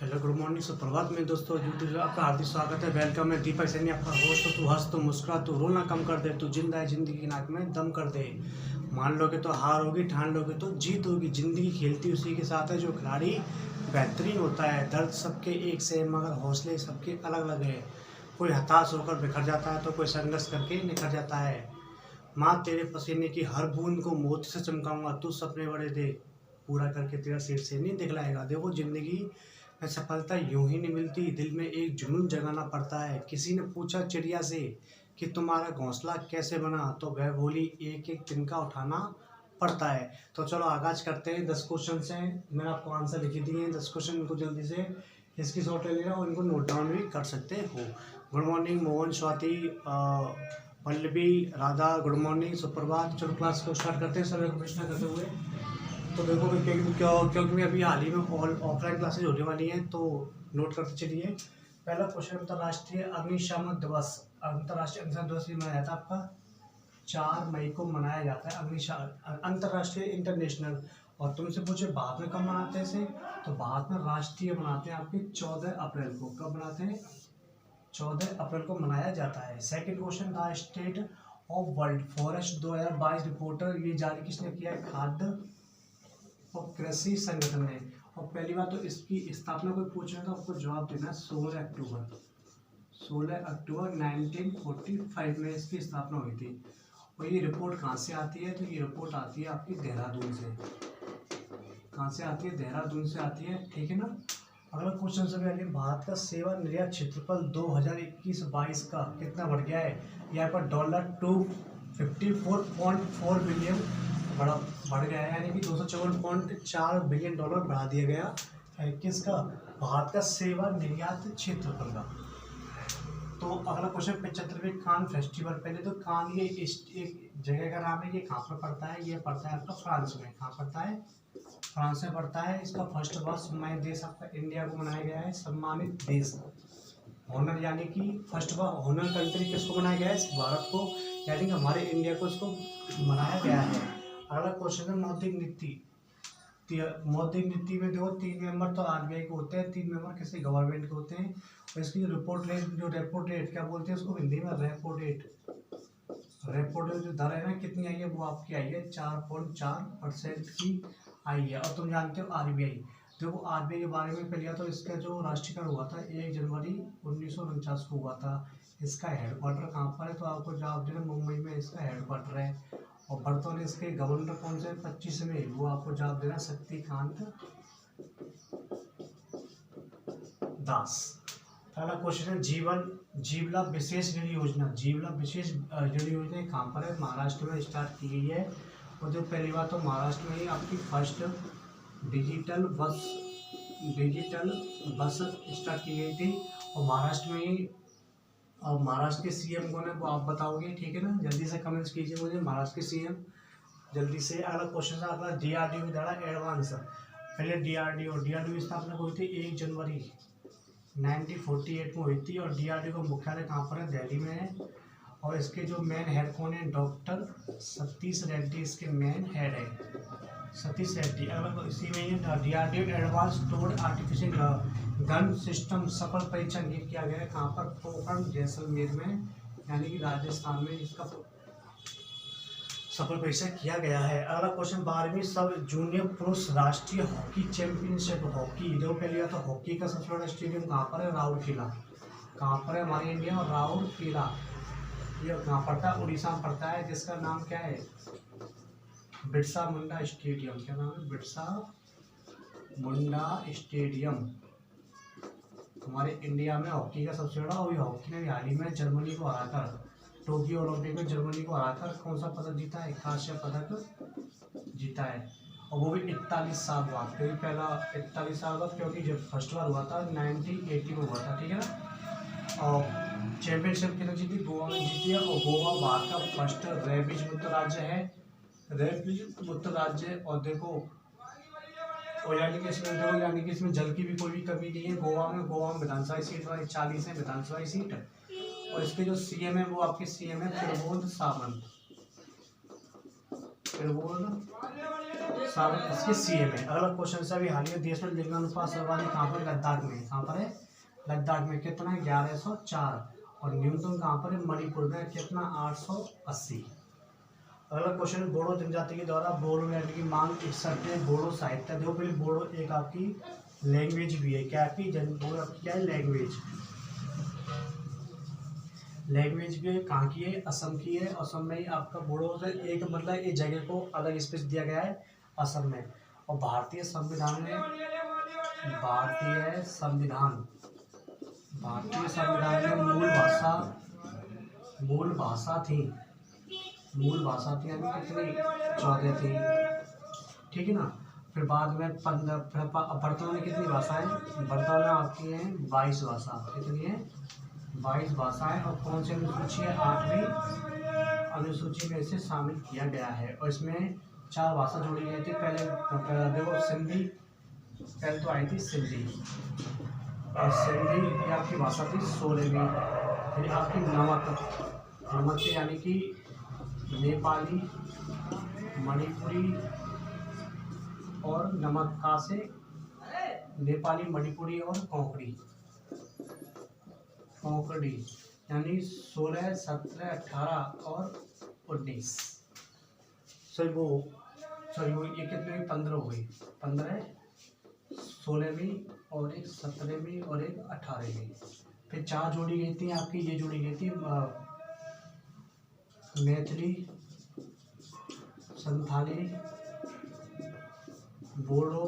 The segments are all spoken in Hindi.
हेलो गुड मॉर्निंग सुप्रभात में दोस्तों यूट्यूब आपका हार्दिक स्वागत है। वेलकम है दीपक सैनी आपका होस्ट। तू हंस तो मुस्कुरा तो रोना कम कर दे, तू जिंदा है जिंदगी नाक में दम कर दे। मान लोगे तो हार होगी, ठान लोगे तो जीत होगी। जिंदगी खेलती उसी के साथ है जो खिलाड़ी बेहतरीन होता है। दर्द सबके एक से मगर हौसले सबके अलग अलग है। कोई हताश होकर बिखर जाता है तो कोई संघर्ष करके निखर जाता है। माँ तेरे पसीने की हर बूंद को मोती से चमकाऊंगा, तू सपने बड़े दे पूरा करके तेरा सिर से नहीं दिखलाएगा। देखो जिंदगी में सफलता यूं ही नहीं मिलती, दिल में एक जुनून जगाना पड़ता है। किसी ने पूछा चिड़िया से कि तुम्हारा घोंसला कैसे बना, तो वह बोली एक एक तिनका उठाना पड़ता है। तो चलो आगाज करते हैं। 10 क्वेश्चन हैं, मैंने आपको आंसर लिख दिए हैं। 10 क्वेश्चन इनको जल्दी से इसकी शॉर्ट ले लेना और इनको नोट डाउन भी कर सकते हो। Good morning Mohan, Swati, Pallavi, Radha, good morning सुप्रभात। चलो क्लास को स्टार्ट करते हैं सर प्रश्न करते हुए। तो देखो क्योंकि अभी हाल ही में ऑफलाइन क्लासेज होने वाली हैं तो नोट करते चलिए। पहला क्वेश्चन, अंतर्राष्ट्रीय अग्निशामक दिवस। अंतर्राष्ट्रीय अग्निशामक दिवस ये मनाया जाता है आपका 4 मई को मनाया जाता है अंतर्राष्ट्रीय इंटरनेशनल। और तुमसे पूछे भारत में कब मनाते हैं इसे, तो भारत में राष्ट्रीय मनाते हैं आपके 14 अप्रैल को। कब मनाते हैं? 14 अप्रैल को मनाया जाता है। Second question, the state of world forest 2022 reporter ये जारी किसने किया है? खाद्य और कृषि संगठन ने। और पहली बात तो इसकी स्थापना कोई पूछ रहा है तो आपको जवाब देना है 16 अक्टूबर 1945 में इसकी स्थापना हुई थी। और ये रिपोर्ट कहाँ से आती है? तो ये रिपोर्ट आती है आपकी देहरादून से। कहाँ से आती है? देहरादून से आती है, ठीक है ना। अगला क्वेश्चन से आगे, भारत का सेवा निर्यात क्षेत्रफल 2021-22 का कितना बढ़ गया है? यहाँ पर $254.4 बिलियन बढ़ गया है, यानी कि $254.4 बिलियन बढ़ा दिया गया है। किसका? भारत का सेवा निर्यात क्षेत्रफल का। तो अगला क्वेश्चन 75वें कान फेस्टिवल। पहले तो कान ये एक जगह का नाम है, ये कहाँ पर पड़ता है? ये पड़ता है आपका फ्रांस में। कहाँ पड़ता है? फ्रांस में पड़ता है। इसका फर्स्ट वर्ष सम्मानित देश आपका इंडिया को मनाया गया है। सम्मानित देश ऑनर, यानी कि फर्स्ट ऑनर कंट्री किसको बनाया गया है? भारत को, यानी कि हमारे इंडिया को इसको मनाया गया है। अगला क्वेश्चन है मौद्रिक नीति। मौद्रिक नीति में देखो 3 मेंबर तो आरबीआई के होते हैं, 3 मेंबर किसी गवर्नमेंट के होते हैं। और इसकी जो रेपो रेट क्या बोलते हैं उसको हिंदी में? रेपो रेट जो दर है ना, कितनी आई है? वो आपकी आई है 4.4% की आई है। और तुम जानते हो आरबीआई, देखो आरबीआई के बारे में पहले तो इसका जो राष्ट्रीयकरण हुआ था 1 जनवरी 1949 को हुआ था। इसका हेडक्वार्टर कहाँ पर है? तो आपको जवाब देना मुंबई में इसका हेडक्वार्टर है। और वर्तमान इसके गवर्नर कौन से? 25वें, वो आपको जवाब देना शक्तिकांत दास। पहला क्वेश्चन है जीवलाभ विशेष ऋण योजना। जीवलाभ विशेष ऋण योजना कहाँ पर है? महाराष्ट्र में स्टार्ट की गई है। और जो पहली बात तो महाराष्ट्र में ही आपकी फर्स्ट डिजिटल बस स्टार्ट की गई थी। और महाराष्ट्र में ही, और महाराष्ट्र के सीएम कौन है वो आप बताओगे, ठीक है ना। जल्दी से कमेंट्स कीजिए मुझे महाराष्ट्र के सीएम जल्दी से। अगला क्वेश्चन है अगला, डीआरडीओ द्वारा एडवांस। पहले डीआरडीओ की स्थापना हुई थी 1 जनवरी 1948 में हुई थी। और डीआरडीओ का मुख्यालय कहाँ पर है? दिल्ली में है। और इसके जो मेन हेड कौन है? डॉक्टर सतीश रेड्डी इसके मेन हेड है, सतीश रेड्डी। अगर इसी में डीआरडीओ एडवांस टोर्ड आर्टिफिशियल गन सिस्टम सफल परीक्षण किया गया है। कहाँ पर? पोखरण जैसलमेर में, यानी कि राजस्थान में इसका सफल परीक्षण किया गया है। अगला क्वेश्चन, 12वीं सब जूनियर पुरुष राष्ट्रीय हॉकी चैंपियनशिप। हॉकी देखो पहले तो हॉकी का सबसे बड़ा स्टेडियम कहाँ पर है? राउरकेला। कहाँ पर है? हमारे इंडिया में राउरकेला। ये कहाँ पड़ता है? उड़ीसा में पड़ता है। जिसका नाम क्या है? बिरसा मुंडा स्टेडियम। क्या नाम है? बिरसा मुंडा स्टेडियम हमारे इंडिया में हॉकी का सबसे बड़ा। और हॉकी ने हाल ही में जर्मनी को हराकर, टोक्यो ओलंपिक में जर्मनी को हराकर कौन सा पदक जीता है? कांस्य पदक जीता है। और वो भी 41 साल बाद। क्योंकि पहला 41 साल बाद, क्योंकि जब फर्स्ट बार हुआ था 1980 में हुआ था, ठीक है ना। और चैंपियनशिप कितने जीती? गोवा में जीती है। और गोवा भारत का फर्स्ट रेबीज मुक्त राज्य है, रेबीज मुक्त राज्य। और देखो, और यानी कि इसमें देखो, यानी कि इसमें जल की भी कोई भी कमी नहीं है। गोवा में विधानसभा सीट वाली 40 है विधानसभा सीट। और इसके जो सीएम है वो आपके सीएम है प्रबोध साबित इसके सीए में। अगला क्वेश्चन से अभी हालिया देश में लिंगानुपात सर्वाधिक कहाँ पर? लद्दाख में। कहाँ पर है? लद्दाख में। कितना है? 1104। और न्यूनतम कहाँ पर है? मणिपुर में। कितना? 880। अगला क्वेश्चन, बोडो जनजाति के द्वारा बोडो लैंड की मांग 61 में बोडो साहित्य। देखो पहले बोडो एक आपकी लैंग्वेज भी है। क्या आपकी बोडो आपकी क्या है? लैंग्वेज। लैंग्वेज भी है। कहाँ की है? असम की है। असम में ही आपका बोडो से एक मतलब इस जगह को अलग स्पेस दिया गया है असम में। और भारतीय संविधान में मूल भाषा थी यानी कितनी? 14 थी। ठीक है ना। फिर बाद में 15, फिर वर्तमान में कितनी भाषाएं? वर्तमान में आपकी हैं 22 भाषा। कितनी है? 22 भाषाएं। और कौन सी अनुसूची है? 8वीं अनुसूची में इसे शामिल किया गया है। और इसमें 4 भाषा जोड़ी गई थी। पहले देखो सिंधी, पहले तो आई थी सिंधी। और सिंधी की आपकी भाषा थी 16वीं। फिर आपकी नमक यानी कि नेपाली, मणिपुरी और नमक से नेपाली, मणिपुरी और कोंकणी यानी 16, 17, 18 और 19। वो ये कितने? 15 हो गई। 15, 16वीं और एक 17वीं और एक 18वीं। फिर 4 जोड़ी गई थी आपकी। ये जोड़ी गई थी मैथिली, संथाली, बोडो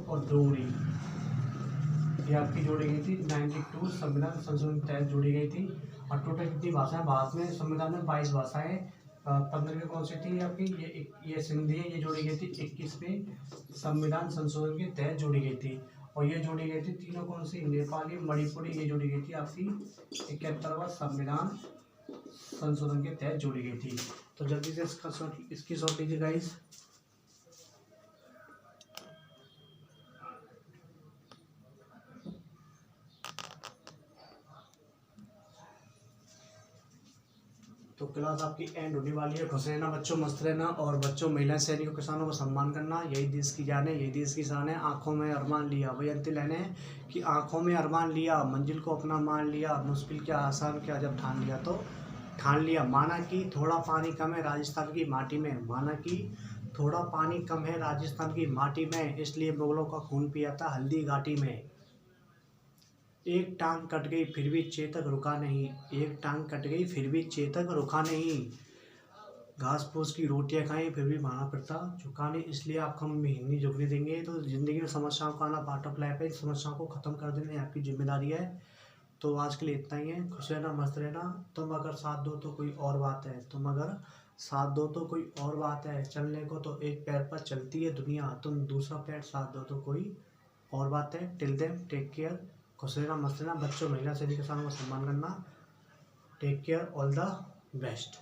और डोगरी। ये आपकी जोड़ी गई थी 92 संविधान संशोधन के तहत जोड़ी गई थी। और टोटल कितनी भाषाएं? भारत में संविधान में 22 भाषाएं। 15वीं कौन सी थी आपकी? ये सिंधी है। ये जोड़ी गई थी 21वें संविधान संशोधन के तहत जोड़ी गई थी। और ये जोड़ी गई थी तीनों कौन सी? नेपाली, मणिपुरी। ये जोड़ी गई थी आपकी 71वां संविधान संशोधन के तहत जोड़ी गई थी। तो जल्दी से इसकी शॉर्ट लीजिए गाइस। तो क्लास आपकी एंड होने वाली है। खुश रहना बच्चों, मस्त रहना। और बच्चों, महिला सैनिकों, किसानों को सम्मान करना। यही देश की जान है, यही देश की शान है। आंखों में अरमान लिया, वही अंतिम लाइन है कि आंखों में अरमान लिया, मंजिल को अपना मान लिया, मुश्किल क्या आसान क्या, जब ठान लिया तो ठान लिया। माना कि थोड़ा पानी कम है राजस्थान की माटी में। माना कि थोड़ा पानी कम है राजस्थान की माटी में, इसलिए मुगलों का खून पिया था हल्दी घाटी में। एक टांग कट गई फिर भी चेतक रुका नहीं। एक टांग कट गई फिर भी चेतक रुका नहीं। घास फूस की रोटियां खाई फिर भी माना पड़ता झुका नहीं। इसलिए आपको हम हिंदी झुकने देंगे। तो ज़िंदगी में समस्याओं का आना पार्ट ऑफ लाइफ है। समस्याओं को ख़त्म कर देना ये आपकी जिम्मेदारी है। तो आज के लिए इतना ही है। खुश रहना, मस्त रहना। तुम अगर साथ दो तो कोई और बात है। चलने को तो एक पैर पर चलती है दुनिया, तुम दूसरा पैर साथ दो तो कोई और बात है। Till then take care. खुश रहना, मस्त रहना। बच्चों, महिला सभी किसानों का सम्मान करना। Take care, all the best.